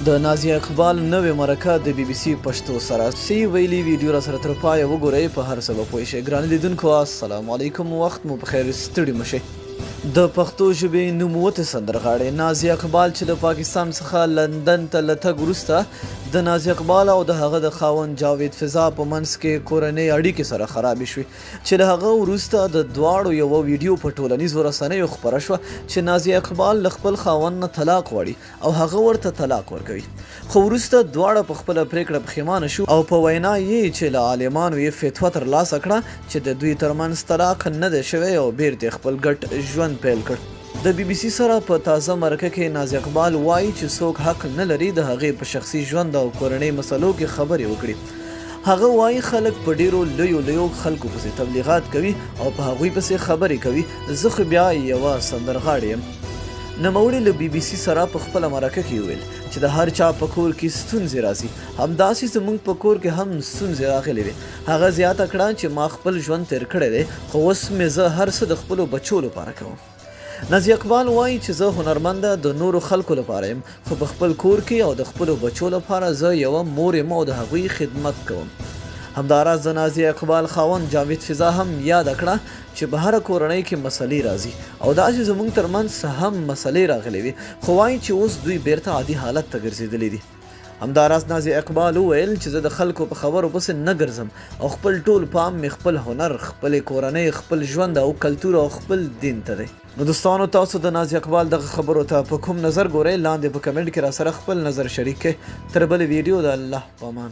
د نازیه اقبال نوې مرکه د بي بي سي پښتو سره سی ویلي ویډیو را سره تر پایه وګورئ په هر څه به پوه شئ. ګرانو لیدونکو السلام علیکم، وخت مو په خیر، ستړي مه شئ. د پښتو ژبې نوموتې سندرغاړې نازیه اقبال چې د پاکستان څخه لندن ته له تګ وروسته د نازیه اقبال او د هغه د خاوند جاوید فضا په منځ کې کورنۍ اړیکې سره خرابې شوې چې له هغه وروسته د دواړو یوه ویډیو په ټولنیزو رسنیو خپره شوه چې نازیه اقبال له خپل خاوند نه طلاق غواړي او هغه ورته طلاق ورکوي، خو وروسته دواړه په خپله پریکړه پښیمانه شو او په وینا یې چې له عالمانو یې فتوا ترلاسه کړه چې د دوی ترمنځ طلاق نه دی شوی او بیرته خپل ګډ ژوند پیل کړ. د بي بي سي سره په تازه مرکه کې نازیه اقبال وایي چې څوک حق نه لري د هغې په شخصي ژوند او کورنۍ مسلو کې خبرې وکړي. هغه وایي خلک په ډیرو لویو خلکو پسې تبلیغات کوي او په هغوی پسې خبرې کوي، زه خو بیا یوه سندرغاړې یم. نوموړي له بي بي سي سره په خپله مرکه کې وویل چې د هر چا په کور کې ستونزې راځي، همداسې زموږ په کور کې هم ستونزې راغلې وې. هغه زیاته کړه چې ما خپل ژوند تیر کړی دی، خو اوس مې زه هر څه د خپلو بچو لپاره کوم. نازیه اقبال وایي چې زه هنرمنده د نورو خلکو لپاره یم، خو په خپل کور کې او د خپلو بچو لپاره زه یوه مور یم او د هغوی خدمت کوم. همداراز د نازیه اقبال خاوند جاوید فضا هم یاده کړه چې په هره کورنۍ کې مسلې راځي او داسې زموږ ترمنځ هم مسلې راغلې وي، خو وایي چې اوس دوی بیرته عادي حالت ته ګرځېدلي دي. همداراز نازیه اقبال وویل چې زه د خلکو په خبرو پسې نه ګرځم او خپل ټول پام مې خپل هنر، خپلې کورنۍ، خپل ژوند او کلتور او خپل دین ته دی. نو دوستانو، تاسو د نازیه اقبال دغه خبرو ته په کوم نظر ګورئ؟ لاندې په کمنټ کې را سره خپل نظر شریک کړئ. تر بلې ویډیو د الله په امان.